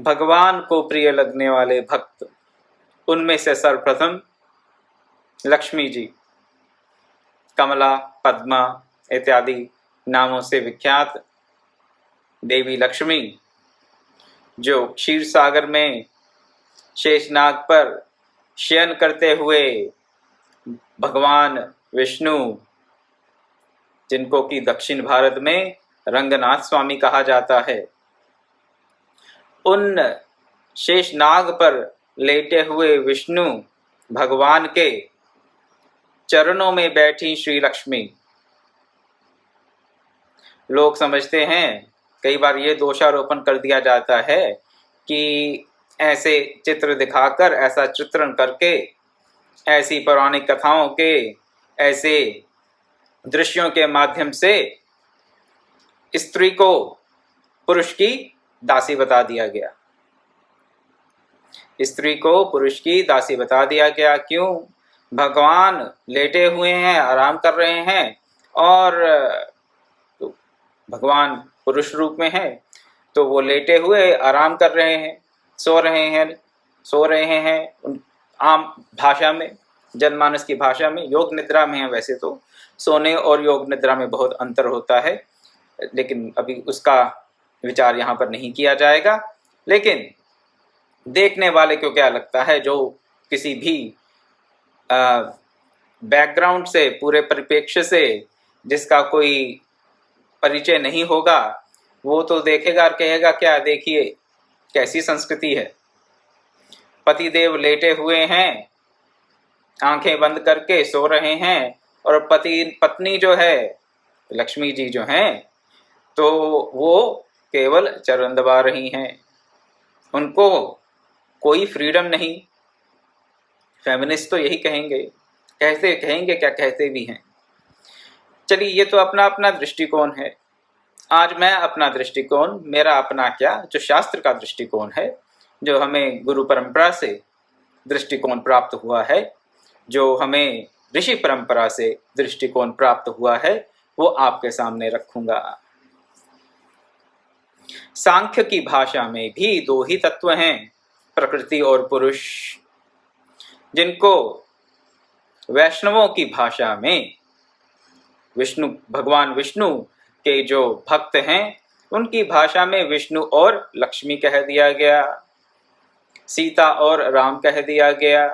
भगवान को प्रिय लगने वाले भक्त, उनमें से सर्वप्रथम लक्ष्मी जी, कमला, पद्मा इत्यादि नामों से विख्यात देवी लक्ष्मी, जो क्षीर सागर में शेषनाग पर शयन करते हुए भगवान विष्णु, जिनको कि दक्षिण भारत में रंगनाथ स्वामी कहा जाता है, उन शेषनाग पर लेटे हुए विष्णु भगवान के चरणों में बैठी श्री लक्ष्मी। लोग समझते हैं, कई बार ये दोषारोपण कर दिया जाता है कि ऐसे चित्र दिखाकर, ऐसा चित्रण करके, ऐसी पौराणिक कथाओं के ऐसे दृश्यों के माध्यम से स्त्री को पुरुष की दासी बता दिया गया। स्त्री को पुरुष की दासी बता दिया गया। क्यों? भगवान लेटे हुए हैं, आराम कर रहे हैं, और तो भगवान पुरुष रूप में है, तो वो लेटे हुए आराम कर रहे हैं, सो रहे हैं उन आम भाषा में, जनमानस की भाषा में योग निद्रा में है। वैसे तो सोने और योग निद्रा में बहुत अंतर होता है, लेकिन अभी उसका विचार यहाँ पर नहीं किया जाएगा। लेकिन देखने वाले को क्या लगता है, जो किसी भी बैकग्राउंड से, पूरे परिप्रेक्ष्य से जिसका कोई परिचय नहीं होगा, वो तो देखेगा और कहेगा, क्या देखिए कैसी संस्कृति है। पतिदेव लेटे हुए हैं, आंखें बंद करके सो रहे हैं, और पत्नी जो है लक्ष्मी जी जो हैं, तो वो केवल चरण दबा रही हैं, उनको कोई फ्रीडम नहीं। फेमिनिस्ट तो यही कहेंगे, क्या कहते भी हैं। चलिए, ये तो अपना अपना दृष्टिकोण है। आज मैं अपना दृष्टिकोण, मेरा अपना क्या, जो शास्त्र का दृष्टिकोण है, जो हमें गुरु परंपरा से दृष्टिकोण प्राप्त हुआ है, जो हमें ऋषि परंपरा से दृष्टिकोण प्राप्त हुआ है, वो आपके सामने रखूंगा। सांख्य की भाषा में भी दो ही तत्व हैं, प्रकृति और पुरुष, जिनको वैष्णवों की भाषा में भगवान विष्णु के जो भक्त हैं, उनकी भाषा में विष्णु और लक्ष्मी कह दिया गया, सीता और राम कह दिया गया,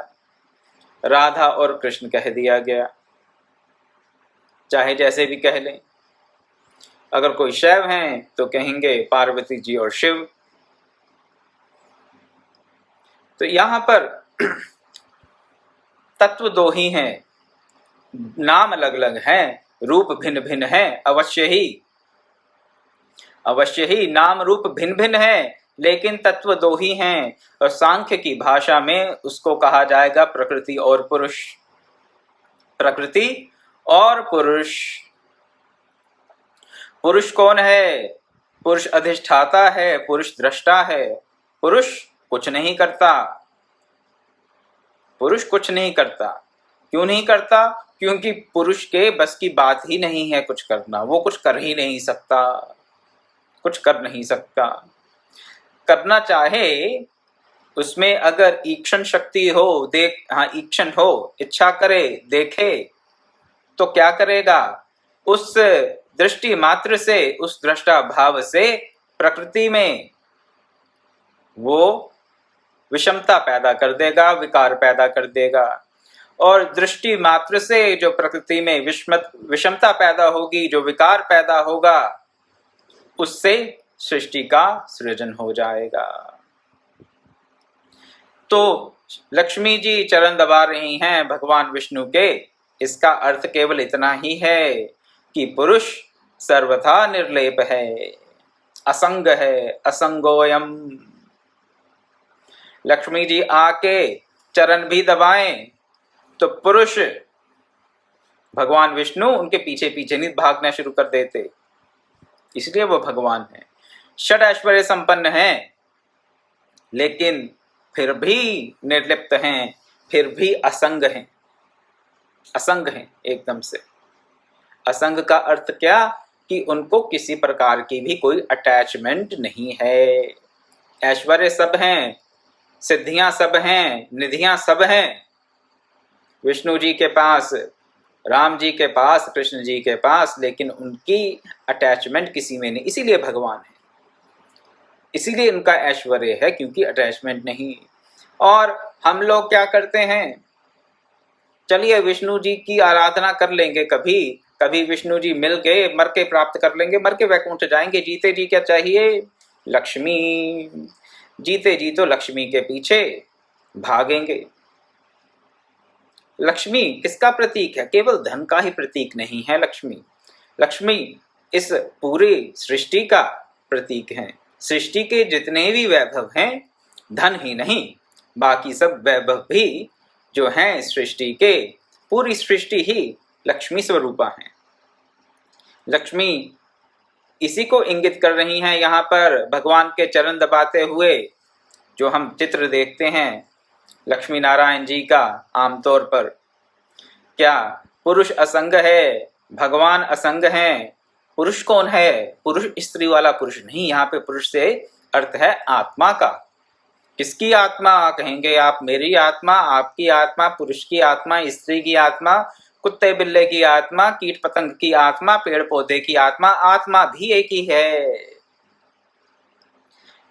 राधा और कृष्ण कह दिया गया, चाहे जैसे भी कह लें। अगर कोई शैव हैं तो कहेंगे पार्वती जी और शिव। तो यहां पर तत्व दो ही हैं, नाम अलग अलग हैं, रूप भिन्न भिन्न हैं, अवश्य ही नाम रूप भिन्न भिन्न है, लेकिन तत्व दो ही हैं। और सांख्य की भाषा में उसको कहा जाएगा प्रकृति और पुरुष। प्रकृति और पुरुष। पुरुष कौन है? पुरुष अधिष्ठाता है, पुरुष दृष्टा है। पुरुष कुछ नहीं करता। पुरुष कुछ नहीं करता। क्यों नहीं करता? क्योंकि पुरुष के बस की बात ही नहीं है कुछ करना, वो कुछ कर ही नहीं सकता, कुछ कर नहीं सकता। करना चाहे, उसमें अगर ईक्षण शक्ति हो, ईक्षण हो, इच्छा करे, देखे, तो क्या करेगा? उस दृष्टि मात्र से, उस दृष्टा भाव से प्रकृति में वो विषमता पैदा कर देगा, विकार पैदा कर देगा। और दृष्टि मात्र से जो प्रकृति में विषमता पैदा होगी, जो विकार पैदा होगा, उससे सृष्टि का सृजन हो जाएगा। तो लक्ष्मी जी चरण दबा रही हैं भगवान विष्णु के, इसका अर्थ केवल इतना ही है कि पुरुष सर्वथा निर्लेप है, असंग है, असंगोयम। लक्ष्मी जी आके चरण भी दबाएं तो पुरुष, भगवान विष्णु उनके पीछे पीछे नहीं भागना शुरू कर देते, इसलिए वो भगवान है। षड ऐश्वर्य संपन्न हैं, लेकिन फिर भी निर्लिप्त हैं, फिर भी असंग हैं। असंग हैं एकदम से। असंग का अर्थ क्या? कि उनको किसी प्रकार की भी कोई अटैचमेंट नहीं है, ऐश्वर्य सब हैं, सिद्धियां सब हैं, निधियां सब हैं विष्णु जी के पास, राम जी के पास, कृष्ण जी के पास, लेकिन उनकी अटैचमेंट किसी में नहीं, इसीलिए भगवान है, इसीलिए उनका ऐश्वर्य है, क्योंकि अटैचमेंट नहीं। और हम लोग क्या करते हैं, चलिए विष्णु जी की आराधना कर लेंगे, कभी कभी विष्णु जी मिल गए, मर के प्राप्त कर लेंगे, मर के वैकुंठ जाएंगे, जीते जी क्या चाहिए, लक्ष्मी, जीते जी तो लक्ष्मी के पीछे भागेंगे। लक्ष्मी किसका प्रतीक है, केवल धन का ही प्रतीक नहीं है लक्ष्मी, लक्ष्मी इस पूरी सृष्टि का प्रतीक है। सृष्टि के जितने भी वैभव हैं, धन ही नहीं, बाकी सब वैभव भी जो हैं सृष्टि के, पूरी सृष्टि ही लक्ष्मी स्वरूपा है। लक्ष्मी इसी को इंगित कर रही हैं यहाँ पर भगवान के चरण दबाते हुए। जो हम चित्र देखते हैं लक्ष्मी नारायण जी का आमतौर पर, क्या पुरुष असंग है, भगवान असंग हैं। पुरुष कौन है, पुरुष स्त्री वाला पुरुष नहीं, यहाँ पे पुरुष से अर्थ है आत्मा का। किसकी आत्मा कहेंगे आप, मेरी आत्मा, आपकी आत्मा, पुरुष की आत्मा, स्त्री की आत्मा, कुत्ते बिल्ले की आत्मा, कीट पतंग की आत्मा, पेड़ पौधे की आत्मा, आत्मा भी एक ही है।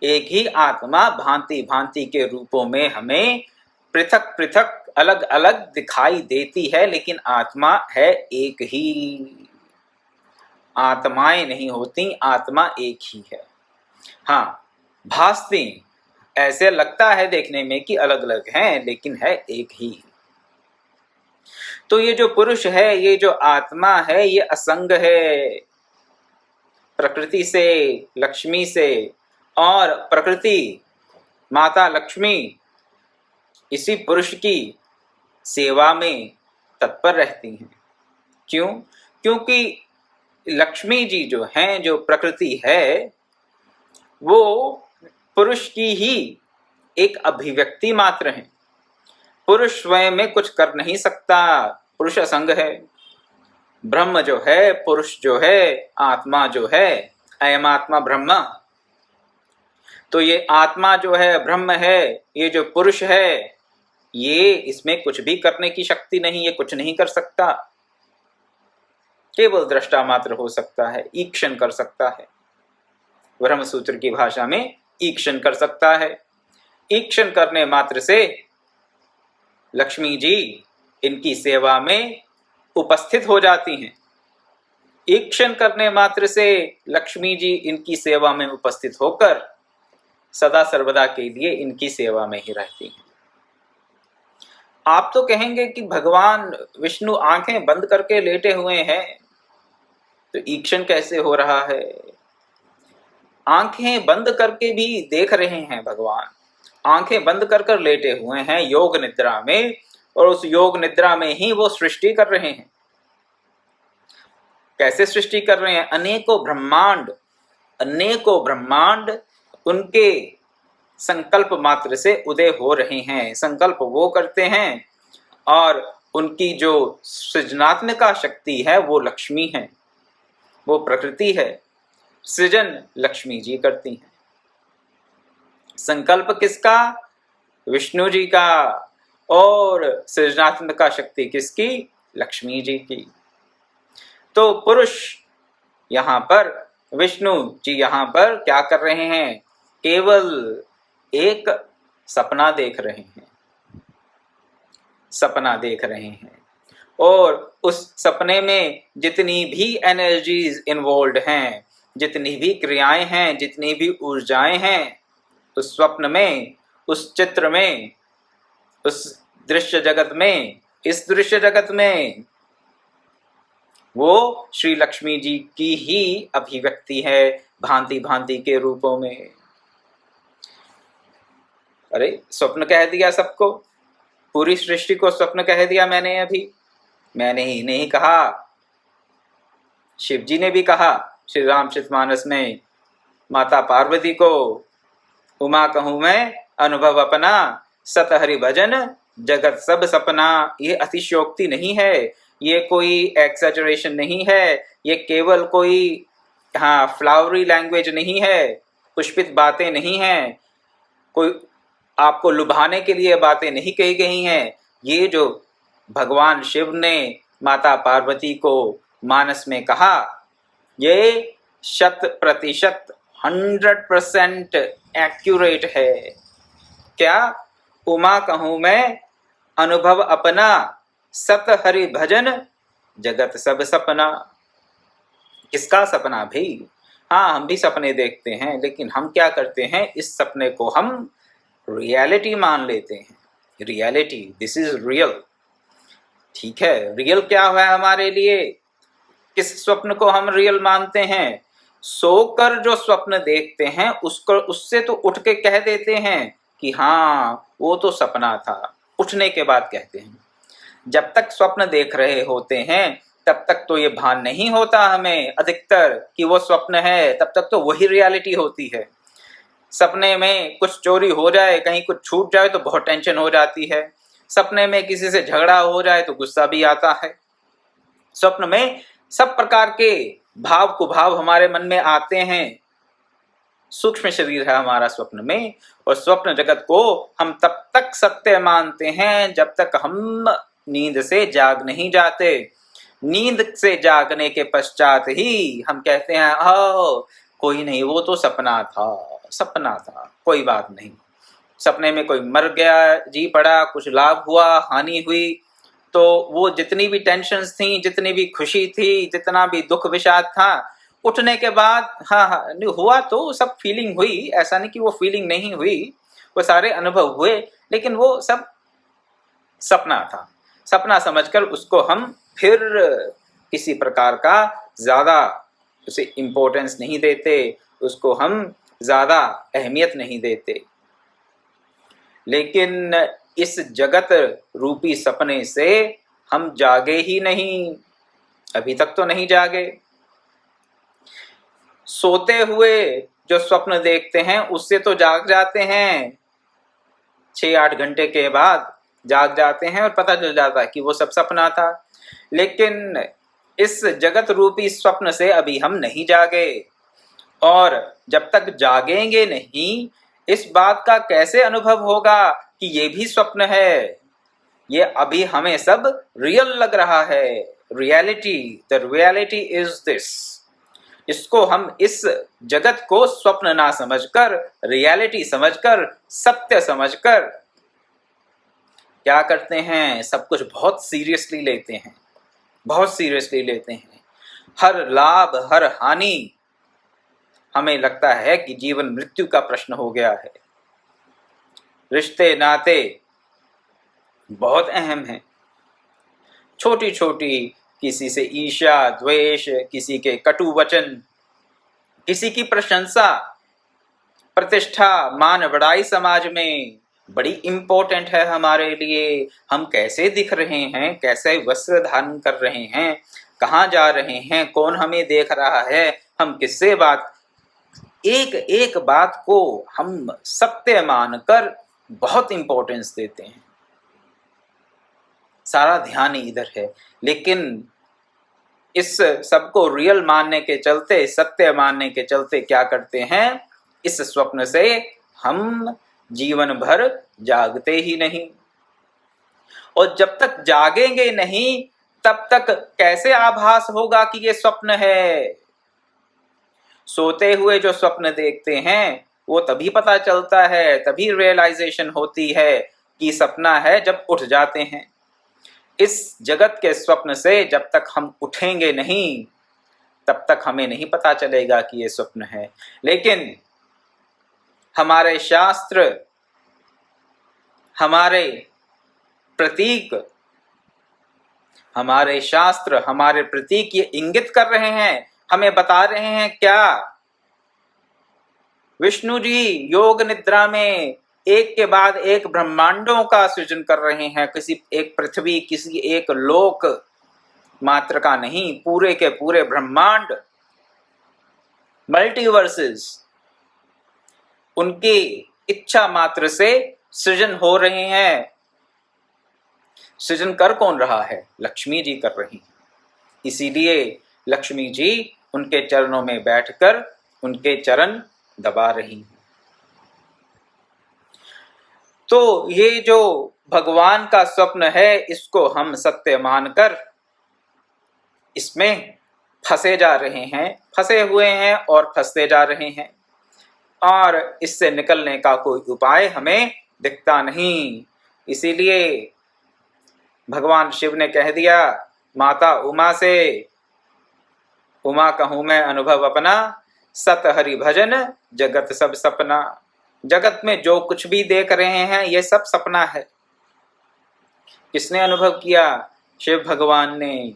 एक ही आत्मा भांति भांति के रूपों में हमें पृथक पृथक अलग अलग दिखाई देती है, लेकिन आत्मा है एक ही। आत्माएं नहीं होती, आत्मा एक ही है। हाँ, भासती, ऐसे लगता है देखने में कि अलग अलग हैं, लेकिन है एक ही। तो ये जो पुरुष है, ये जो आत्मा है, ये असंग है प्रकृति से, लक्ष्मी से, और प्रकृति माता लक्ष्मी इसी पुरुष की सेवा में तत्पर रहती हैं। क्यों? क्योंकि लक्ष्मी जी जो हैं, जो प्रकृति है, वो पुरुष की ही एक अभिव्यक्ति मात्र है। पुरुष स्वयं में कुछ कर नहीं सकता, पुरुष असंग है। ब्रह्म जो है, पुरुष जो है, आत्मा जो है, अयम आत्मा ब्रह्म, तो ये आत्मा जो है, ब्रह्म है, ये जो पुरुष है, ये इसमें कुछ भी करने की शक्ति नहीं, ये कुछ नहीं कर सकता, केवल दृष्टा मात्र हो सकता है, ईक्षण कर सकता है। ब्रह्म सूत्र की भाषा में ईक्षण कर सकता है। ईक्षण करने मात्र से लक्ष्मी जी इनकी सेवा में उपस्थित हो जाती हैं। ईक्षण करने मात्र से लक्ष्मी जी इनकी सेवा में उपस्थित होकर सदा सर्वदा के लिए इनकी सेवा में ही रहती हैं। आप तो कहेंगे कि भगवान विष्णु आंखें बंद करके लेटे हुए हैं, तो ईक्षण कैसे हो रहा है? आंखें बंद करके भी देख रहे हैं भगवान, आंखें बंद कर कर लेटे हुए हैं योग निद्रा में, और उस योग निद्रा में ही वो सृष्टि कर रहे हैं। कैसे सृष्टि कर रहे हैं? अनेकों ब्रह्मांड, अनेकों ब्रह्मांड उनके संकल्प मात्र से उदय हो रहे हैं। संकल्प वो करते हैं, और उनकी जो सृजनात्मक शक्ति है वो लक्ष्मी है, वो प्रकृति है। सृजन लक्ष्मी जी करती हैं। संकल्प किसका? विष्णु जी का। और सृजनात्मक शक्ति किसकी? लक्ष्मी जी की। तो पुरुष यहाँ पर, विष्णु जी यहाँ पर क्या कर रहे हैं? केवल एक सपना देख रहे हैं, सपना देख रहे हैं, और उस सपने में जितनी भी एनर्जीज इन्वॉल्व हैं, जितनी भी क्रियाएं हैं, जितनी भी ऊर्जाएं हैं, उस स्वप्न में, उस चित्र में, उस दृश्य जगत में, इस दृश्य जगत में, वो श्री लक्ष्मी जी की ही अभिव्यक्ति है, भांति भांति के रूपों में। अरे स्वप्न कह दिया सबको, पूरी सृष्टि को स्वप्न कह दिया मैंने। अभी मैंने ही नहीं कहा, शिव जी ने भी कहा श्री रामचरितमानस में, माता पार्वती को उमा कहूं मैं अनुभव अपना, सत हरि भजन जगत सब सपना। ये अतिशयोक्ति नहीं है, ये कोई एक्सैजरेशन नहीं है, ये केवल कोई फ्लावरी लैंग्वेज नहीं है, पुष्पित बातें नहीं हैं। कोई आपको लुभाने के लिए बातें नहीं कही गई हैं। ये जो भगवान शिव ने माता पार्वती को मानस में कहा, ये 100% 100% एक्यूरेट है। क्या उमा कहूँ मैं अनुभव अपना, सत हरि भजन जगत सब सपना। किसका सपना भाई? हाँ, हम भी सपने देखते हैं, लेकिन हम क्या करते हैं, इस सपने को हम रियलिटी मान लेते हैं। Reality, this is real. ठीक है, रियल क्या हुआ है हमारे लिए? किस स्वप्न को हम रियल मानते हैं? सोकर जो स्वप्न देखते हैं उसको, उससे तो उठ के कह देते हैं कि हाँ वो तो सपना था, उठने के बाद कहते हैं। जब तक स्वप्न देख रहे होते हैं तब तक तो ये भान नहीं होता हमें अधिकतर कि वो स्वप्न है, तब तक तो वही रियलिटी होती है। सपने में कुछ चोरी हो जाए, कहीं कुछ छूट जाए तो बहुत टेंशन हो जाती है। सपने में किसी से झगड़ा हो जाए तो गुस्सा भी आता है। स्वप्न में सब प्रकार के भाव कुभाव हमारे मन में आते हैं। सूक्ष्म शरीर है हमारा स्वप्न में, और स्वप्न जगत को हम तब तक सत्य मानते हैं जब तक हम नींद से जाग नहीं जाते। नींद से जागने के पश्चात ही हम कहते हैं कोई नहीं, वो तो सपना था, सपना था, कोई बात नहीं। सपने में कोई मर गया, जी पड़ा, कुछ लाभ हुआ, हानि हुई, तो वो जितनी भी टेंशन्स थी, जितनी भी खुशी थी, जितना भी दुख विषाद था, उठने के बाद हाँ हुआ तो सब फीलिंग हुई, ऐसा नहीं कि वो फीलिंग नहीं हुई, वो सारे अनुभव हुए, लेकिन वो सब सपना था। सपना समझकर उसको हम फिर किसी प्रकार का ज़्यादा उसे इम्पोर्टेंस नहीं देते, उसको हम ज़्यादा अहमियत नहीं देते। लेकिन इस जगत रूपी सपने से हम जागे ही नहीं, अभी तक तो नहीं जागे। सोते हुए जो स्वप्न देखते हैं उससे तो जाग जाते हैं, 6-8 घंटे के बाद जाग जाते हैं और पता चल जाता है कि वो सब सपना था। लेकिन इस जगत रूपी स्वप्न से अभी हम नहीं जागे, और जब तक जागेंगे नहीं इस बात का कैसे अनुभव होगा कि ये भी स्वप्न है। ये अभी हमें सब रियल लग रहा है। Reality, the reality is this. इसको हम इस जगत को स्वप्न ना समझकर, रियलिटी समझकर, सत्य समझकर क्या करते हैं, सब कुछ बहुत सीरियसली लेते हैं, बहुत सीरियसली लेते हैं। हर लाभ, हर हानि हमें लगता है कि जीवन मृत्यु का प्रश्न हो गया है। रिश्ते नाते बहुत अहम हैं। छोटी छोटी किसी से ईर्ष्या, द्वेष, किसी के कटु वचन, किसी की प्रशंसा, प्रतिष्ठा, मान बढ़ाई समाज में बड़ी इंपॉर्टेंट है हमारे लिए। हम कैसे दिख रहे हैं, कैसे वस्त्र धारण कर रहे हैं, कहाँ जा रहे हैं, कौन हमें देख रहा है, हम किससे बात, एक एक बात को हम सत्य मानकर बहुत इंपॉर्टेंस देते हैं। सारा ध्यान इधर है। लेकिन इस सबको रियल मानने के चलते, सत्य मानने के चलते क्या करते हैं, इस स्वप्न से हम जीवन भर जागते ही नहीं। और जब तक जागेंगे नहीं तब तक कैसे आभास होगा कि ये स्वप्न है। सोते हुए जो स्वप्न देखते हैं वो तभी पता चलता है, तभी रियलाइजेशन होती है कि सपना है जब उठ जाते हैं। इस जगत के स्वप्न से जब तक हम उठेंगे नहीं तब तक हमें नहीं पता चलेगा कि ये स्वप्न है। लेकिन हमारे शास्त्र, हमारे प्रतीक, हमारे शास्त्र, हमारे प्रतीक ये इंगित कर रहे हैं, हमें बता रहे हैं क्या, विष्णु जी योग निद्रा में एक के बाद एक ब्रह्मांडों का सृजन कर रहे हैं। किसी एक पृथ्वी, किसी एक लोक मात्र का नहीं, पूरे के पूरे ब्रह्मांड, मल्टीवर्सेस, उनकी इच्छा मात्र से सृजन हो रहे हैं। सृजन कर कौन रहा है? लक्ष्मी जी कर रही हैं। इसीलिए लक्ष्मी जी उनके चरणों में बैठकर उनके चरण दबा रही हैं। तो ये जो भगवान का स्वप्न है, इसको हम सत्य मानकर इसमें फंसे जा रहे हैं, फंसे हुए हैं और फंसते जा रहे हैं, और इससे निकलने का कोई उपाय हमें दिखता नहीं। इसीलिए भगवान शिव ने कह दिया माता उमा से, उमा कहूं मैं अनुभव अपना, सत हरि भजन जगत सब सपना। जगत में जो कुछ भी देख रहे हैं ये सब सपना है। किसने अनुभव किया? शिव भगवान ने।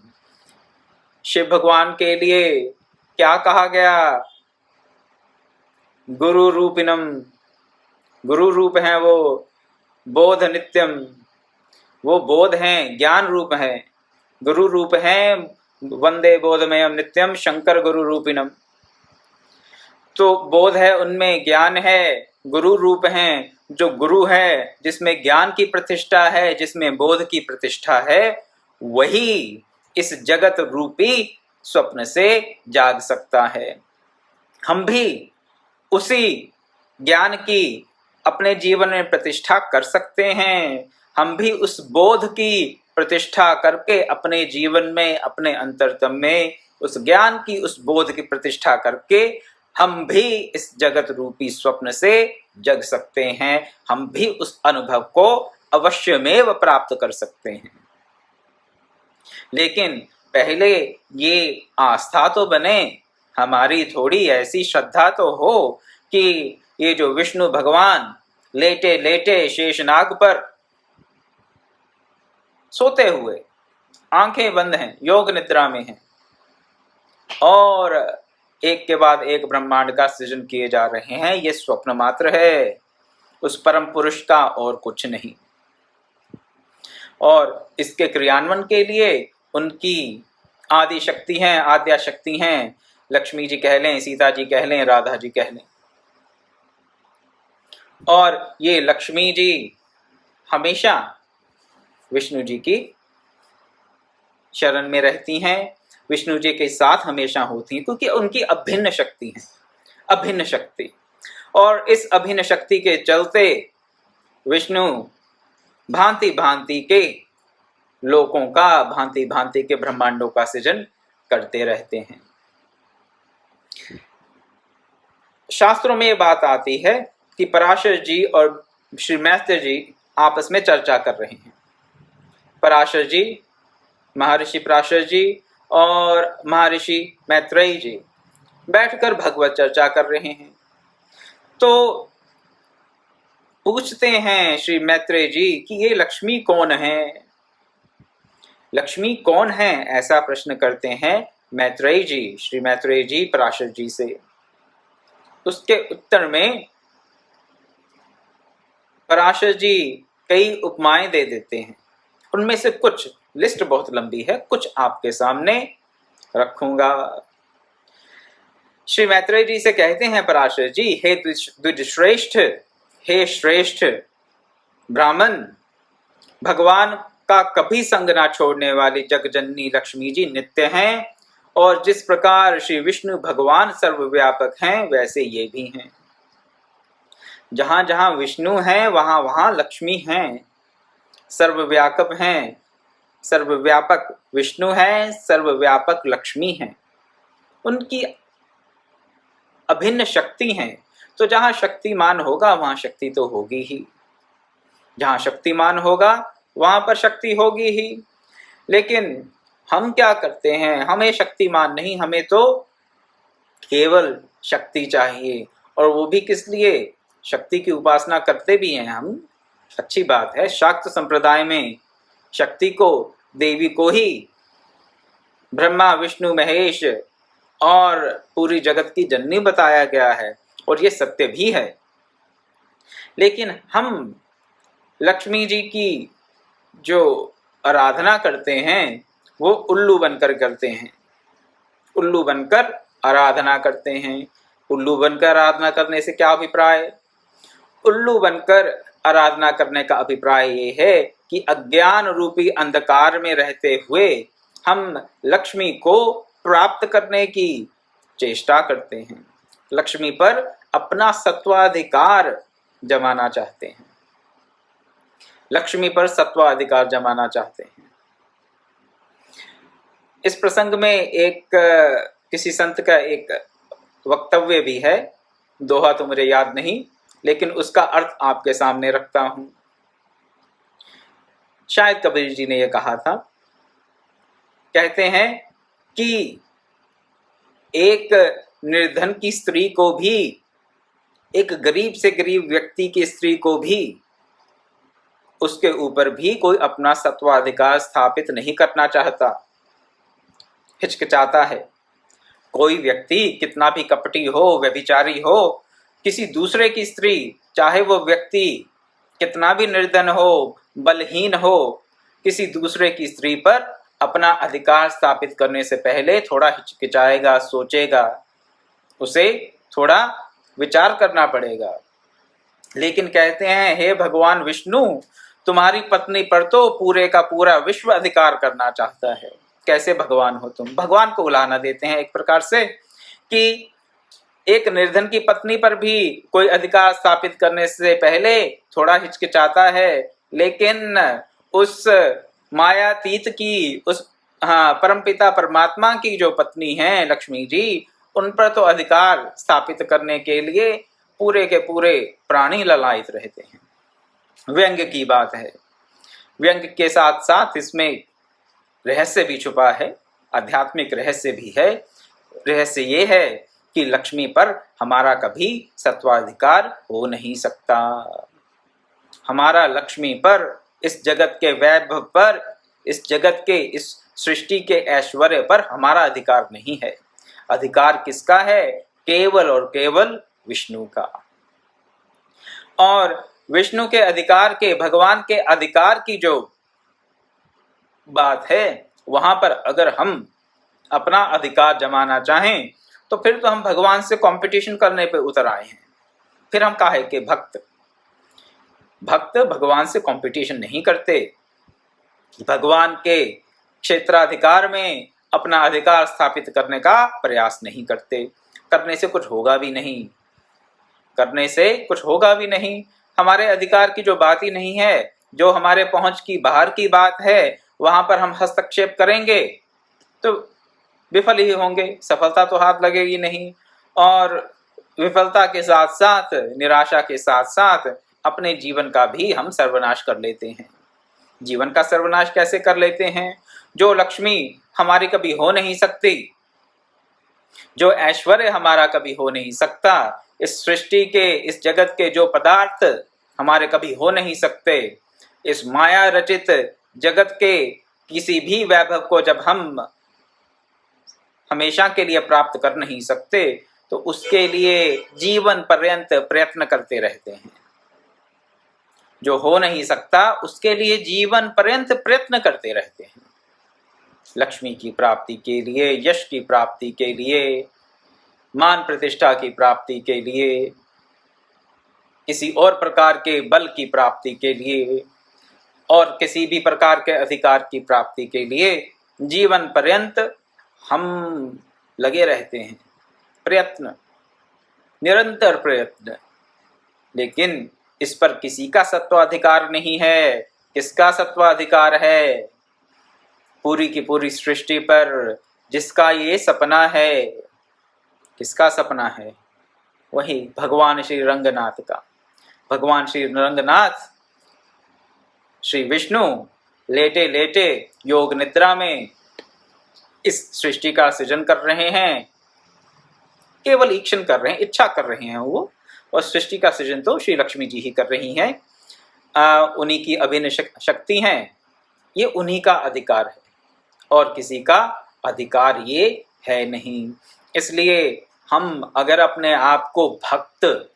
शिव भगवान के लिए क्या कहा गया? गुरु रूपिणम, गुरु रूप हैं वो, बोध नित्यम, वो बोध हैं, ज्ञान रूप है, गुरु रूप हैं, वंदे बोधमयम नित्यम शंकर गुरु रूपिणम। तो बोध है, उनमें ज्ञान है, गुरु रूप हैं, जो गुरु है, जिसमें ज्ञान की प्रतिष्ठा है, जिसमें बोध की प्रतिष्ठा है, वही इस जगत रूपी स्वप्न से जाग सकता है। हम भी उसी ज्ञान की अपने जीवन में प्रतिष्ठा कर सकते हैं। हम भी उस बोध की प्रतिष्ठा करके अपने जीवन में, अपने अंतरतम में उस ज्ञान की, उस बोध की प्रतिष्ठा करके हम भी इस जगत रूपी स्वप्न से जग सकते हैं। हम भी उस अनुभव को अवश्यमेव प्राप्त कर सकते हैं। लेकिन पहले ये आस्था तो बने, हमारी थोड़ी ऐसी श्रद्धा तो हो कि ये जो विष्णु भगवान लेटे लेटे शेषनाग पर सोते हुए, आंखें बंद हैं, योग निद्रा में हैं, और एक के बाद एक ब्रह्मांड का सृजन किए जा रहे हैं, ये स्वप्न मात्र है, उस परम पुरुष का और कुछ नहीं। और इसके क्रियान्वयन के लिए उनकी आदि शक्ति हैं, आद्या शक्ति हैं, लक्ष्मी जी कह लें, सीता जी कह लें, राधा जी कह लें। और ये लक्ष्मी जी हमेशा विष्णु जी की शरण में रहती हैं, विष्णु जी के साथ हमेशा होती हैं, क्योंकि उनकी अभिन्न शक्ति है, अभिन्न शक्ति। और इस अभिन्न शक्ति के चलते विष्णु भांति भांति के लोकों का, भांति भांति के ब्रह्मांडों का सृजन करते रहते हैं। शास्त्रों में ये बात आती है कि पराशर जी और श्री मैत्र जी आपस में चर्चा कर रहे हैं। पराशर जी, महर्षि पराशर जी और महर्षि मैत्रेयी जी बैठकर भगवत चर्चा कर रहे हैं। तो पूछते हैं श्री मैत्रेयी जी कि ये लक्ष्मी कौन है? लक्ष्मी कौन है, ऐसा प्रश्न करते हैं मैत्रेयी जी, श्री मैत्रेयी जी पराशर जी से। उसके उत्तर में पराशर जी कई उपमाएं दे देते हैं। उनमें से कुछ, लिस्ट बहुत लंबी है, कुछ आपके सामने रखूंगा। श्री मैत्रेयी जी से कहते हैं पराशर जी, हे द्विजश्रेष्ठ, हे श्रेष्ठ ब्राह्मण, भगवान का कभी संग ना छोड़ने वाली जगजननी लक्ष्मी जी नित्य हैं, और जिस प्रकार श्री विष्णु भगवान सर्वव्यापक हैं, वैसे ये भी हैं। जहां जहां विष्णु हैं वहां वहां लक्ष्मी हैं, सर्वव्यापक हैं, सर्वव्यापक विष्णु हैं, सर्वव्यापक लक्ष्मी हैं, उनकी अभिन्न शक्ति हैं। तो जहां शक्तिमान होगा वहां शक्ति तो होगी ही, जहां शक्तिमान होगा वहां पर शक्ति होगी ही। लेकिन हम क्या करते हैं? हमें शक्तिमान नहीं, हमें तो केवल शक्ति चाहिए, और वो भी किस लिए? शक्ति की उपासना करते भी हैं हम, अच्छी बात है। शाक्त संप्रदाय में शक्ति को, देवी को ही ब्रह्मा विष्णु महेश और पूरी जगत की जननी बताया गया है, और ये सत्य भी है। लेकिन हम लक्ष्मी जी की जो आराधना करते हैं वो उल्लू बनकर करते हैं, उल्लू बनकर आराधना करते हैं। उल्लू बनकर आराधना करने से क्या अभिप्राय? उल्लू बनकर आराधना करने का अभिप्राय ये है कि अज्ञान रूपी अंधकार में रहते हुए हम लक्ष्मी को प्राप्त करने की चेष्टा करते हैं, लक्ष्मी पर अपना सत्वाधिकार जमाना चाहते हैं। लक्ष्मी पर सत्वाधिकार जमाना चाहते हैं। इस प्रसंग में एक किसी संत का एक वक्तव्य भी है, दोहा तो मुझे याद नहीं, लेकिन उसका अर्थ आपके सामने रखता हूं। शायद कबीर जी ने यह कहा था, कहते हैं कि एक निर्धन की स्त्री को भी, एक गरीब से गरीब व्यक्ति की स्त्री को भी, उसके ऊपर भी कोई अपना सत्वाधिकार स्थापित नहीं करना चाहता, हिचकिचाता है। कोई व्यक्ति कितना भी कपटी हो, व्यभिचारी हो, किसी दूसरे की स्त्री, चाहे वो व्यक्ति कितना भी निर्धन हो, बलहीन हो, किसी दूसरे की स्त्री पर अपना अधिकार स्थापित करने से पहले थोड़ा हिचकिचाएगा, सोचेगा, उसे थोड़ा विचार करना पड़ेगा। लेकिन कहते हैं, हे भगवान विष्णु, तुम्हारी पत्नी पर तो पूरे का पूरा विश्व अधिकार करना चाहता है। कैसे भगवान हो तुम? भगवान को उलाहना देते हैं एक प्रकार से कि एक निर्धन की पत्नी पर भी कोई अधिकार स्थापित करने से पहले थोड़ा हिचकिचाता है, लेकिन उस मायातीत की, उस परमपिता परमात्मा की जो पत्नी है लक्ष्मी जी, उन पर तो अधिकार स्थापित करने के लिए पूरे के पूरे प्राणी ललायित रहते हैं। व्यंग की बात है। व्यंग के साथ साथ इसमें रहस्य भी छुपा है, आध्यात्मिक रहस्य भी है। रहस्य ये है कि लक्ष्मी पर हमारा कभी सत्वाधिकार हो नहीं सकता। हमारा लक्ष्मी पर, इस जगत के वैभव पर, इस जगत के, इस सृष्टि के ऐश्वर्य पर हमारा अधिकार नहीं है। अधिकार किसका है? केवल और केवल विष्णु का। और विष्णु के अधिकार के, भगवान के अधिकार की जो बात है, वहां पर अगर हम अपना अधिकार जमाना चाहें तो फिर तो हम भगवान से कंपटीशन करने पे उतर आए हैं। फिर हम काहे के भक्त? भक्त भगवान से कंपटीशन नहीं करते, भगवान के क्षेत्राधिकार में अपना अधिकार स्थापित करने का प्रयास नहीं करते। करने से कुछ होगा भी नहीं, करने से कुछ होगा भी नहीं। हमारे अधिकार की जो बात ही नहीं है, जो हमारे पहुंच की बाहर की बात है, वहां पर हम हस्तक्षेप करेंगे तो विफल ही होंगे, सफलता तो हाथ लगेगी नहीं। और विफलता के साथ साथ, निराशा के साथ साथ अपने जीवन का भी हम सर्वनाश कर लेते हैं। जीवन का सर्वनाश कैसे कर लेते हैं? जो लक्ष्मी हमारी कभी हो नहीं सकती, जो ऐश्वर्य हमारा कभी हो नहीं सकता, इस सृष्टि के, इस जगत के जो पदार्थ हमारे कभी हो नहीं सकते, इस माया रचित जगत के किसी भी वैभव को जब हम हमेशा के लिए प्राप्त कर नहीं सकते, तो उसके लिए जीवन पर्यंत प्रयत्न करते रहते हैं। जो हो नहीं सकता उसके लिए जीवन पर्यंत प्रयत्न करते रहते हैं। लक्ष्मी की प्राप्ति के लिए, यश की प्राप्ति के लिए, मान प्रतिष्ठा की प्राप्ति के लिए, किसी और प्रकार के बल की प्राप्ति के लिए और किसी भी प्रकार के अधिकार की प्राप्ति के लिए जीवन पर्यंत हम लगे रहते हैं। प्रयत्न, निरंतर प्रयत्न। लेकिन इस पर किसी का सत्वाधिकार नहीं है। किसका सत्वाधिकार है? पूरी की पूरी सृष्टि पर जिसका ये सपना है, किसका सपना है? वही भगवान श्री रंगनाथ का। भगवान श्री रंगनाथ, श्री विष्णु लेटे लेटे योग निद्रा में इस सृष्टि का सृजन कर रहे हैं। केवल ईक्षण कर रहे हैं, इच्छा कर रहे हैं वो, और सृष्टि का सृजन तो श्री लक्ष्मी जी ही कर रही हैं। उन्हीं की अभिन्न शक्ति हैं, ये उन्हीं का अधिकार है और किसी का अधिकार ये है नहीं। इसलिए हम अगर अपने आप को भक्त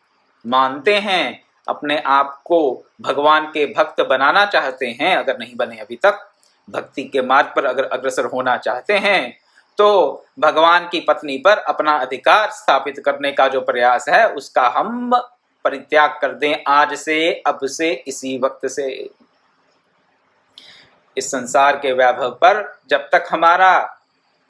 मानते हैं, अपने आप को भगवान के भक्त बनाना चाहते हैं, अगर नहीं बने अभी तक, भक्ति के मार्ग पर अगर अग्रसर होना चाहते हैं, तो भगवान की पत्नी पर अपना अधिकार स्थापित करने का जो प्रयास है उसका हम परित्याग कर दें आज से, अब से, इसी वक्त से। इस संसार के वैभव पर जब तक हमारा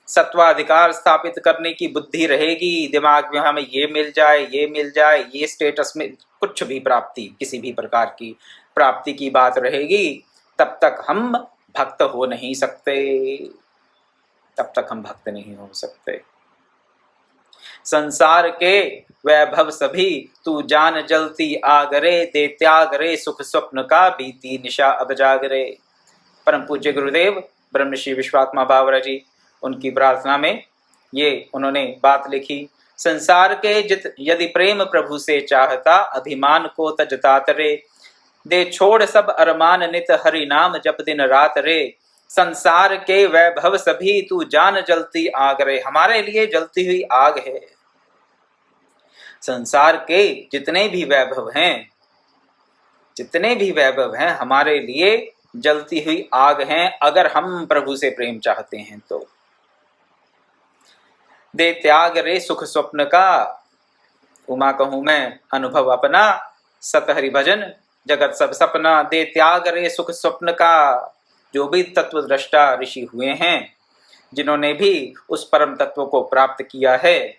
सत्वाधिकार स्थापित करने की बुद्धि रहेगी, दिमाग में हमें ये मिल जाए, ये मिल जाए, ये स्टेटस में कुछ भी प्राप्ति किसी भी प्रकार की, प्राप्ति की बात रहेगी तब तक हम भक्त हो नहीं सकते, तब तक हम भक्त नहीं हो सकते। संसार के वैभव सभी तू जान जलती आगरे, दे त्याग रे सुख स्वप्न का बीती निशा अब जागरे। परम पूज्य गुरुदेव ब्रह्मश्री विश्वात्मा बावरा जी, उनकी प्रार्थना में ये उन्होंने बात लिखी। संसार के जित यदि प्रेम प्रभु से चाहता, अभिमान को तजता रे, दे छोड़ सब अरमान नित हरि नाम जप दिन रात रे। संसार के वैभव सभी तू जान जलती आग रे, हमारे लिए जलती हुई आग है। संसार के जितने भी वैभव हैं, जितने भी वैभव हैं हमारे लिए जलती हुई आग हैं, अगर हम प्रभु से प्रेम चाहते हैं तो। दे त्याग रे सुख स्वप्न का, उमा कहूं मैं अनुभव अपना, सत हरि भजन जगत सब सपना। दे त्याग रे सुख स्वप्न का, जो भी तत्व दृष्टा ऋषि हुए हैं, जिन्होंने भी उस परम तत्व को प्राप्त किया है,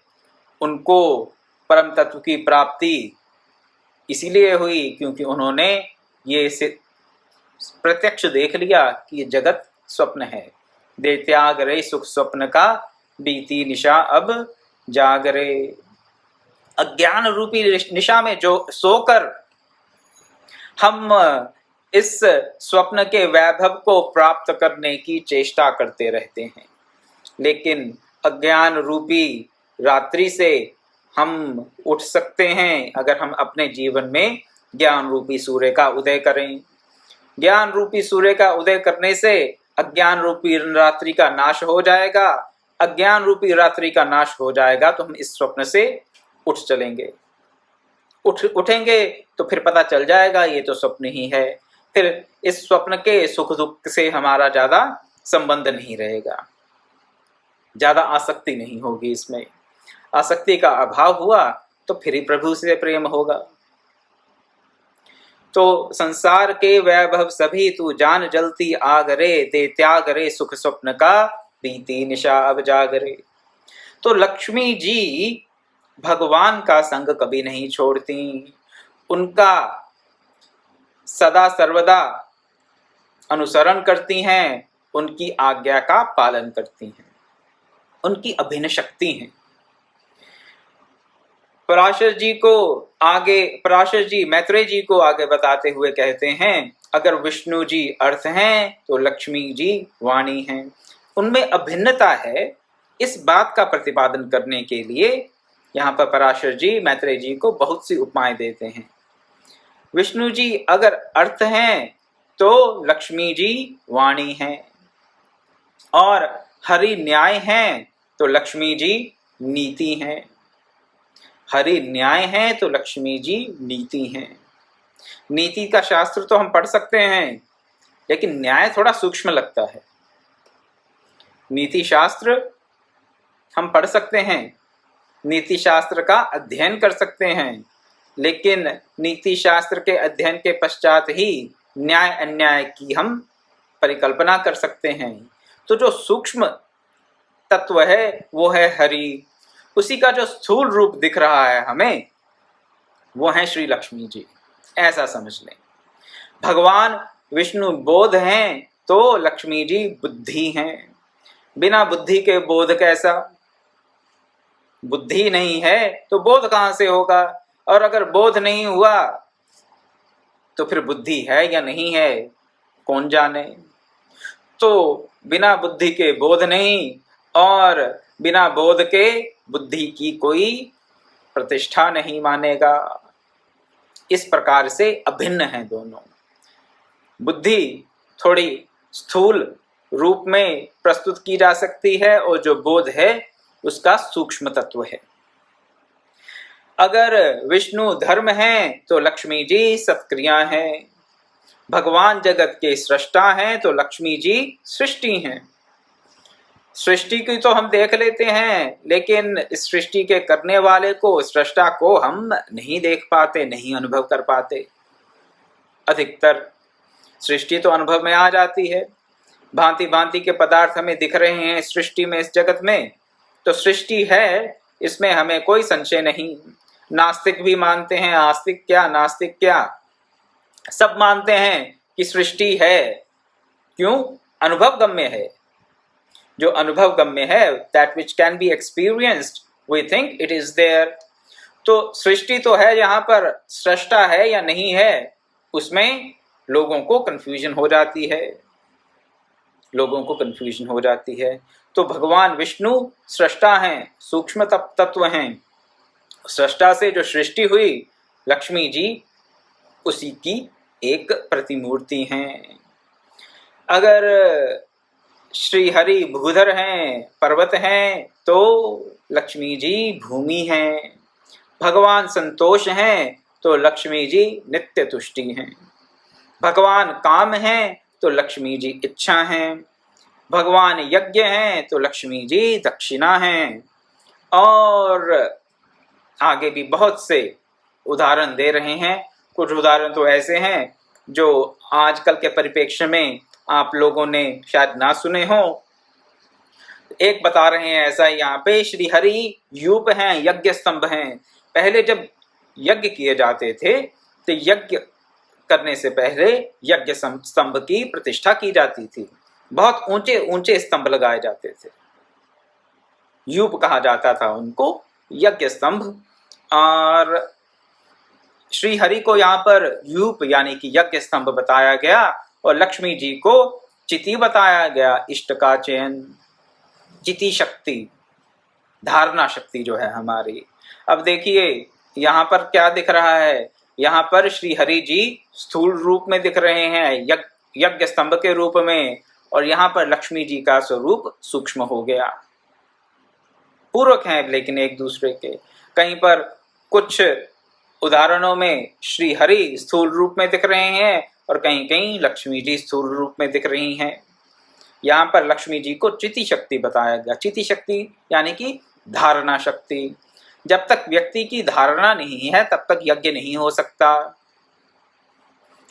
उनको परम तत्व की प्राप्ति इसीलिए हुई क्योंकि उन्होंने ये प्रत्यक्ष देख लिया कि ये जगत स्वप्न है। दे त्याग रे सुख स्वप्न का, बीती निशा अब जागरे। अज्ञान रूपी निशा में जो सोकर हम इस स्वप्न के वैभव को प्राप्त करने की चेष्टा करते रहते हैं, लेकिन अज्ञान रूपी रात्रि से हम उठ सकते हैं अगर हम अपने जीवन में ज्ञान रूपी सूर्य का उदय करें। ज्ञान रूपी सूर्य का उदय करने से अज्ञान रूपी रात्रि का नाश हो जाएगा। अज्ञान रूपी रात्रि का नाश हो जाएगा तो हम इस स्वप्न से उठ चलेंगे। उठेंगे तो फिर पता चल जाएगा ये तो स्वप्न ही है। फिर इस स्वप्न के सुख दुख से हमारा ज्यादा संबंध नहीं रहेगा, ज्यादा आसक्ति नहीं होगी इसमें। आसक्ति का अभाव हुआ तो फिर ही प्रभु से प्रेम होगा। तो संसार के वैभव सभी तू जान जलती आग रे, दे त्याग रे सुख स्वप्न का, बीती निशा अब जागरे। तो लक्ष्मी जी भगवान का संग कभी नहीं छोड़ती, उनका सदा सर्वदा अनुसरण करती हैं, उनकी आज्ञा का पालन करती हैं, उनकी अभिन्न शक्ति हैं। पराशर जी मैत्रेय जी को आगे बताते हुए कहते हैं, अगर विष्णु जी अर्थ हैं तो लक्ष्मी जी वाणी हैं। उनमें अभिन्नता है, इस बात का प्रतिपादन करने के लिए यहाँ पर पराशर जी मैत्रेय जी को बहुत सी उपमाएं देते हैं। विष्णु जी अगर अर्थ हैं तो लक्ष्मी जी वाणी हैं, और हरि न्याय हैं तो लक्ष्मी जी नीति हैं। हरि न्याय हैं तो लक्ष्मी जी नीति हैं। नीति का शास्त्र तो हम पढ़ सकते हैं, लेकिन न्याय थोड़ा सूक्ष्म लगता है। नीति शास्त्र हम पढ़ सकते हैं, नीति शास्त्र का अध्ययन कर सकते हैं, लेकिन नीति शास्त्र के अध्ययन के पश्चात ही न्याय अन्याय की हम परिकल्पना कर सकते हैं। तो जो सूक्ष्म तत्व है वो है हरि, उसी का जो स्थूल रूप दिख रहा है हमें वो है श्री लक्ष्मी जी, ऐसा समझ लें। भगवान विष्णु बोध हैं तो लक्ष्मी जी बुद्धि हैं। बिना बुद्धि के बोध कैसा? बुद्धि नहीं है तो बोध कहां से होगा? और अगर बोध नहीं हुआ तो फिर बुद्धि है या नहीं है कौन जाने। तो बिना बुद्धि के बोध नहीं, और बिना बोध के बुद्धि की कोई प्रतिष्ठा नहीं मानेगा। इस प्रकार से अभिन्न हैं दोनों। बुद्धि थोड़ी स्थूल रूप में प्रस्तुत की जा सकती है, और जो बोध है उसका सूक्ष्म तत्व है। अगर विष्णु धर्म है तो लक्ष्मी जी सत्क्रिया हैं। भगवान जगत के सृष्टा हैं तो लक्ष्मी जी सृष्टि हैं। सृष्टि की तो हम देख लेते हैं, लेकिन इस सृष्टि के करने वाले को, सृष्टा को हम नहीं देख पाते, नहीं अनुभव कर पाते। अधिकतर सृष्टि तो अनुभव में आ जाती है, भांति भांति के पदार्थ हमें दिख रहे हैं सृष्टि में, इस जगत में। तो सृष्टि है, इसमें हमें कोई संशय नहीं। नास्तिक भी मानते हैं, आस्तिक क्या नास्तिक क्या, सब मानते हैं कि सृष्टि है, क्यों? अनुभव गम्य है। जो अनुभव गम्य है, that which can be experienced, we think it is there. तो सृष्टि तो है, यहाँ पर सृष्टा है या नहीं है, उसमें लोगों को कंफ्यूजन हो जाती है, लोगों को कंफ्यूजन हो जाती है। तो भगवान विष्णु सृष्टा हैं, सूक्ष्म तत्व हैं। सृष्टा से जो सृष्टि हुई, लक्ष्मी जी उसी की एक प्रतिमूर्ति हैं। अगर श्री हरि भूधर हैं, पर्वत हैं, तो लक्ष्मी जी भूमि हैं। भगवान संतोष हैं तो लक्ष्मी जी नित्य तुष्टि हैं। भगवान काम हैं तो लक्ष्मी जी इच्छा हैं। भगवान यज्ञ हैं तो लक्ष्मी जी दक्षिणा हैं। और आगे भी बहुत से उदाहरण दे रहे हैं। कुछ उदाहरण तो ऐसे हैं जो आजकल के परिप्रेक्ष्य में आप लोगों ने शायद ना सुने हो। एक बता रहे हैं ऐसा, यहाँ पे श्री हरि यूप हैं, यज्ञ स्तंभ हैं। पहले जब यज्ञ किए जाते थे तो यज्ञ करने से पहले यज्ञ स्तंभ की प्रतिष्ठा की जाती थी। बहुत ऊंचे ऊंचे स्तंभ लगाए जाते थे, यूप कहा जाता था उनको, यज्ञ स्तंभ। और श्री हरि को यहाँ पर यूप यानी कि यज्ञ स्तंभ बताया गया, और लक्ष्मी जी को चिति बताया गया, इष्ट का चयन, चिति शक्ति, धारणा शक्ति जो है हमारी। अब देखिए यहाँ पर क्या दिख रहा है, यहाँ पर श्री हरि जी स्थूल रूप में दिख रहे हैं, यज्ञ स्तंभ के रूप में, और यहाँ पर लक्ष्मी जी का स्वरूप सूक्ष्म हो गया। पूरक हैं लेकिन एक दूसरे के। कहीं पर कुछ उदाहरणों में श्री हरि स्थूल रूप में दिख रहे हैं और कहीं कहीं लक्ष्मी जी स्थूल रूप में दिख रही हैं। यहाँ पर लक्ष्मी जी को चिति शक्ति बताया गया। चिति शक्ति यानी कि धारणा शक्ति। जब तक व्यक्ति की धारणा नहीं है तब तक यज्ञ नहीं हो सकता।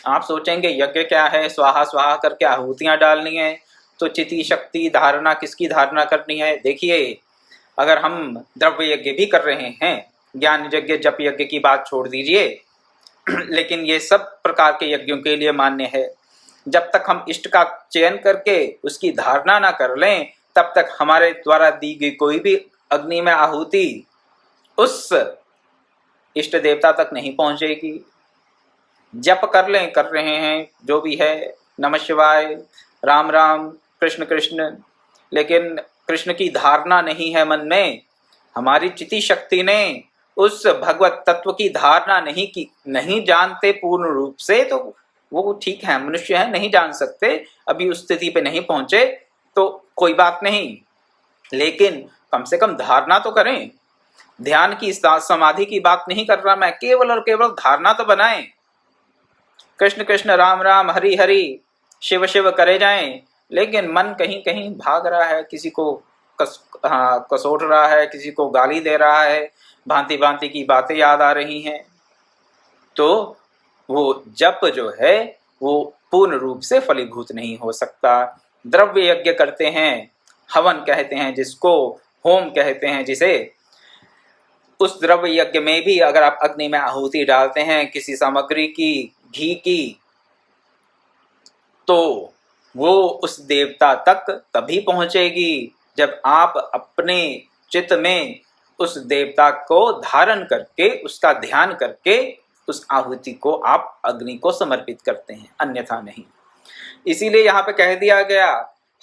आप सोचेंगे यज्ञ क्या है, स्वाहा स्वाहा करके आहुतियां डालनी है, तो चिति शक्ति धारणा, किसकी धारणा करनी है? देखिए अगर हम द्रव्य यज्ञ भी कर रहे हैं, ज्ञान यज्ञ जप यज्ञ की बात छोड़ दीजिए, लेकिन ये सब प्रकार के यज्ञों के लिए मान्य है। जब तक हम इष्ट का चयन करके उसकी धारणा ना कर लें तब तक हमारे द्वारा दी गई कोई भी अग्नि में आहुति उस इष्ट देवता तक नहीं पहुंचेगी। जप कर लें, कर रहे हैं जो भी है, नमः शिवाय, राम राम, कृष्ण कृष्ण, लेकिन कृष्ण की धारणा नहीं है मन में। हमारी चिति शक्ति ने उस भगवत तत्व की धारणा नहीं की, नहीं जानते पूर्ण रूप से, तो वो ठीक है, मनुष्य है, नहीं जान सकते, अभी उस स्थिति पे नहीं पहुंचे तो कोई बात नहीं, लेकिन कम से कम धारणा तो करें। ध्यान की समाधि की बात नहीं कर रहा मैं, केवल और केवल धारणा तो बनाएं। कृष्ण कृष्ण, राम राम, हरि हरि, शिव शिव करे जाएं, लेकिन मन कहीं कहीं भाग रहा है, किसी को कसोट रहा है, किसी को गाली दे रहा है, भांति भांति की बातें याद आ रही हैं, तो वो जप जो है वो पूर्ण रूप से फलीभूत नहीं हो सकता। द्रव्य यज्ञ करते हैं, हवन कहते हैं जिसको, होम कहते हैं जिसे, उस द्रव्य यज्ञ में भी अगर आप अग्नि में आहुति डालते हैं किसी सामग्री की, घी की, तो वो उस देवता तक तभी पहुंचेगी जब आप अपने चित्त में उस देवता को धारण करके, उसका ध्यान करके उस आहुति को आप अग्नि को समर्पित करते हैं, अन्यथा नहीं। इसीलिए यहाँ पे कह दिया गया,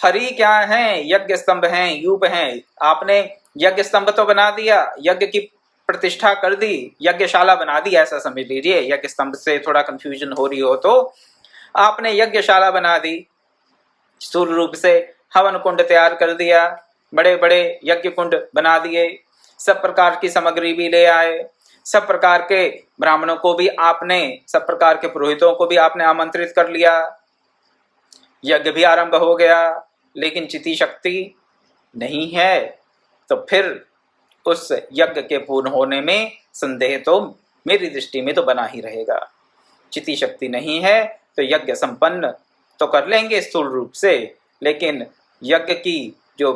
हरि क्या है? यज्ञ स्तंभ हैं, यूप हैं। आपने यज्ञ स्तंभ तो बना दिया, यज्ञ की प्रतिष्ठा कर दी, यज्ञशाला बना दी, ऐसा समझ लीजिए। यज्ञ स्तंभ से थोड़ा कंफ्यूजन हो रही हो तो आपने यज्ञशाला बना दी, स्थूल रूप से हवन कुंड तैयार कर दिया, बड़े बड़े यज्ञ कुंड बना दिए, सब प्रकार की सामग्री भी ले आए, सब प्रकार के ब्राह्मणों को भी आपने, सब प्रकार के पुरोहितों को भी आपने आमंत्रित कर लिया, यज्ञ भी आरंभ हो गया, लेकिन चिति शक्ति नहीं है, तो फिर उस यज्ञ के पूर्ण होने में संदेह तो मेरी दृष्टि में तो बना ही रहेगा। चिति शक्ति नहीं है तो यज्ञ संपन्न तो कर लेंगे स्थूल रूप से, लेकिन यज्ञ की जो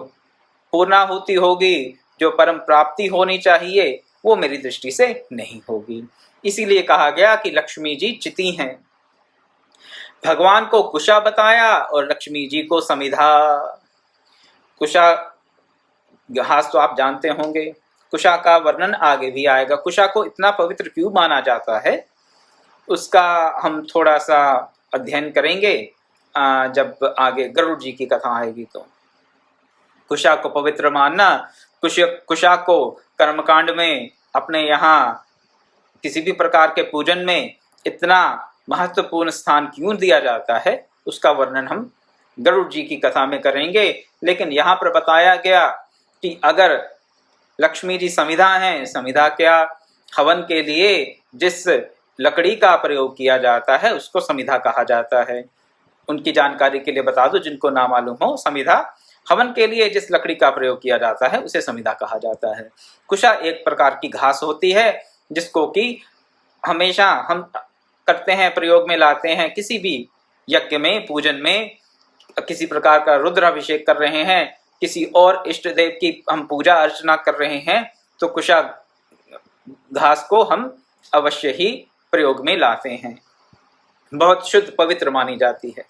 पूर्णाहुति होगी, जो परम प्राप्ति होनी चाहिए, वो मेरी दृष्टि से नहीं होगी। इसीलिए कहा गया कि लक्ष्मी जी चिति हैं। भगवान को कुशा बताया और लक्ष्मी जी को समिधा। कुशा घास तो आप जानते होंगे, कुशा का वर्णन आगे भी आएगा। कुशा को इतना पवित्र क्यों माना जाता है उसका हम थोड़ा सा अध्ययन करेंगे जब आगे गरुड़ जी की कथा आएगी। तो कुशा को पवित्र मानना, कुशा को कर्मकांड में अपने यहाँ किसी भी प्रकार के पूजन में इतना महत्वपूर्ण स्थान क्यों दिया जाता है उसका वर्णन हम गरुड़ जी की कथा में करेंगे। लेकिन यहाँ पर बताया गया कि अगर लक्ष्मी जी समिधा हैं, समिधा क्या, हवन के लिए जिस लकड़ी का प्रयोग किया जाता है उसको समिधा कहा जाता है। उनकी जानकारी के लिए बता दो जिनको ना मालूम हो, समिधा हवन के लिए जिस लकड़ी का प्रयोग किया जाता है उसे समिधा कहा जाता है। कुशा एक प्रकार की घास होती है जिसको कि हमेशा हम करते हैं, प्रयोग में लाते हैं, किसी भी यज्ञ में, पूजन में, किसी प्रकार का रुद्राभिषेक कर रहे हैं, किसी और इष्ट देव की हम पूजा अर्चना कर रहे हैं तो कुशा घास को हम अवश्य ही प्रयोग में लाते हैं। बहुत शुद्ध पवित्र मानी जाती है,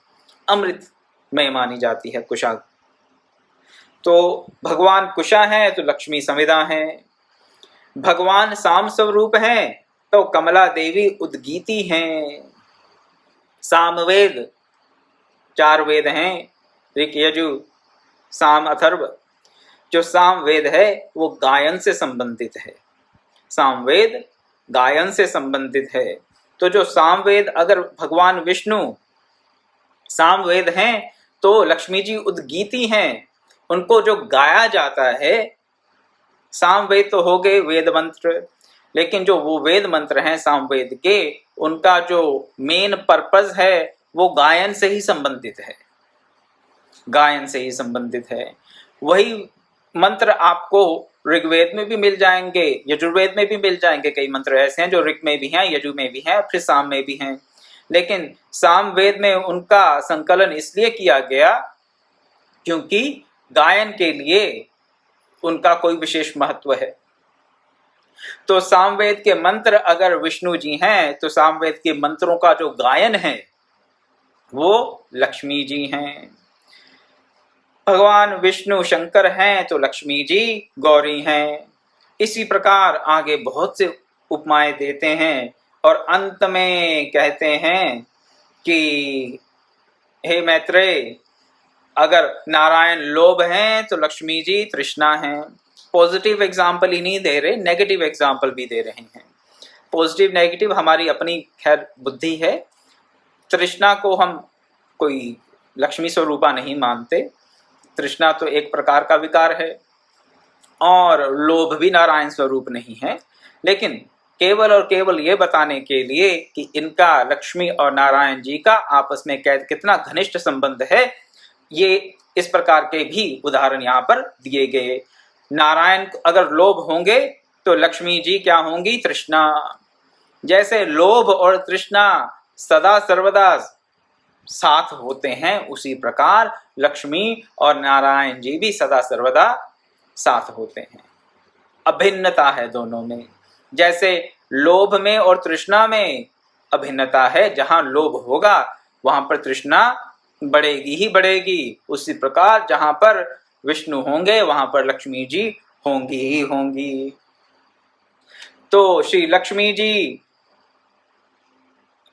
अमृत में मानी जाती है कुशा। तो भगवान कुशा है तो लक्ष्मी समिधा है। भगवान साम स्वरूप हैं तो कमला देवी उद्गीति हैं। सामवेद 4 वेद हैं, ऋक यजु साम अथर्व। जो सामवेद है वो गायन से संबंधित है, सामवेद गायन से संबंधित है। तो जो सामवेद, अगर भगवान विष्णु सामवेद हैं तो लक्ष्मी जी उद्गीति हैं, उनको जो गाया जाता है। सामवेद तो हो गए वेद मंत्र, लेकिन जो वो वेद मंत्र हैं सामवेद के, उनका जो मेन पर्पस है वो गायन से ही संबंधित है, गायन से ही संबंधित है। वही मंत्र आपको ऋग्वेद में भी मिल जाएंगे, यजुर्वेद में भी मिल जाएंगे। कई मंत्र ऐसे हैं जो ऋग में भी हैं, यजु में भी हैं, फिर साम में भी हैं। लेकिन सामवेद में उनका संकलन इसलिए किया गया क्योंकि गायन के लिए उनका कोई विशेष महत्व है। तो सामवेद के मंत्र अगर विष्णु जी हैं तो सामवेद के मंत्रों का जो गायन है वो लक्ष्मी जी हैं। भगवान विष्णु शंकर हैं तो लक्ष्मी जी गौरी हैं। इसी प्रकार आगे बहुत से उपमाएं देते हैं और अंत में कहते हैं कि हे मैत्रेय, अगर नारायण लोभ हैं तो लक्ष्मी जी तृष्णा हैं। पॉजिटिव एग्जाम्पल ही नहीं दे रहे, नेगेटिव एग्जाम्पल भी दे रहे हैं। पॉजिटिव नेगेटिव हमारी अपनी खैर बुद्धि है। तृष्णा को हम कोई लक्ष्मी स्वरूपा नहीं मानते। तृष्णा तो एक प्रकार का विकार है और लोभ भी नारायण स्वरूप नहीं है। लेकिन केवल और केवल ये बताने के लिए कि इनका लोक्ष्मी और नारायण जी का आपस में कितना घनिष्ठ संबंध है, ये इस प्रकार के भी उदाहरण यहाँ पर दिए गए। नारायण अगर लोभ होंगे तो लक्ष्मी जी क्या होंगी? तृष्णा। जैसे लोभ और तृष्णा सदा सर्वदा साथ होते हैं, उसी प्रकार लक्ष्मी और नारायण जी भी सदा सर्वदा साथ होते हैं। अभिन्नता है दोनों में। जैसे लोभ में और तृष्णा में अभिन्नता है, जहां लोभ होगा वहां पर तृष्णा बढ़ेगी ही बढ़ेगी। उसी प्रकार जहां पर विष्णु होंगे वहां पर लक्ष्मी जी होंगी ही होंगी। तो श्री लक्ष्मी जी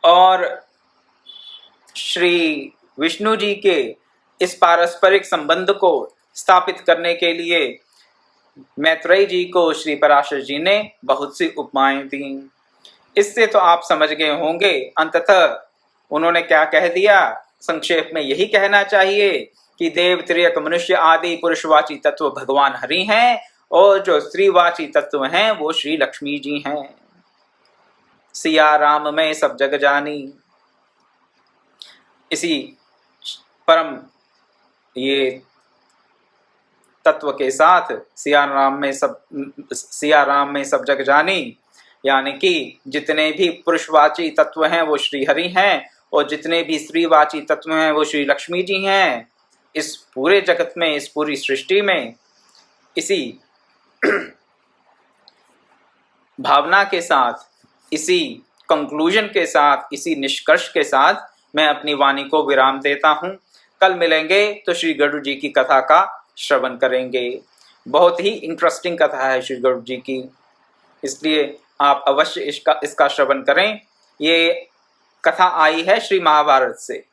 और श्री विष्णु जी के इस पारस्परिक संबंध को स्थापित करने के लिए मैत्रेय जी को श्री पराशर जी ने बहुत सी उपमाएं दी। इससे तो आप समझ गए होंगे अंततः उन्होंने क्या कह दिया। संक्षेप में यही कहना चाहिए कि देव, त्रियक, मनुष्य आदि पुरुषवाची तत्व भगवान हरि हैं और जो स्त्रीवाची तत्व हैं वो श्री लक्ष्मी जी हैं। सिया राम में सब जग जानी। इसी परम ये तत्व के साथ सिया राम में सब जग जानी, यानी कि जितने भी पुरुषवाची तत्व हैं वो श्री हरि हैं और जितने भी स्त्रीवाची तत्व हैं वो श्री लक्ष्मी जी हैं। इस पूरे जगत में, इस पूरी सृष्टि में इसी भावना के साथ, इसी कंक्लूजन के साथ, इसी निष्कर्ष के साथ मैं अपनी वाणी को विराम देता हूँ। कल मिलेंगे तो श्री गरुड़ जी की कथा का श्रवण करेंगे। बहुत ही इंटरेस्टिंग कथा है श्री गरुड़ जी की, इसलिए आप अवश्य इसका श्रवण करें। ये कथा आई है श्री महाभारत से,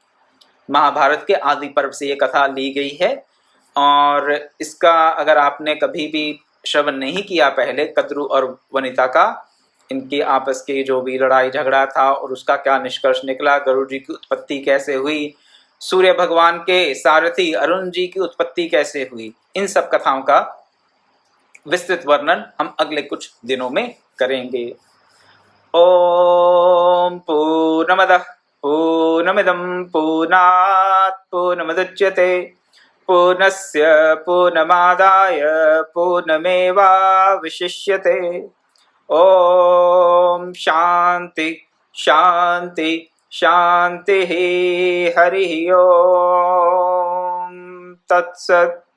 महाभारत के आदि पर्व से ये कथा ली गई है। और इसका अगर आपने कभी भी श्रवण नहीं किया पहले, कद्रु और वनिता का, इनकी आपस की जो भी लड़ाई झगड़ा था और उसका क्या निष्कर्ष निकला, गरुड़ जी की उत्पत्ति कैसे हुई, सूर्य भगवान के सारथी अरुण जी की उत्पत्ति कैसे हुई, इन सब कथाओं का विस्तृत वर्णन हम अगले कुछ दिनों में करेंगे। ओम पूर्णमदः पूर्णमिदं पूर्णात् पूर्णमुदच्यते पूर्णस्य पूर्णमादाय पूर्णमेवावशिष्यते। ओम शांति शांति शांति। हरि ओम तत्सत्।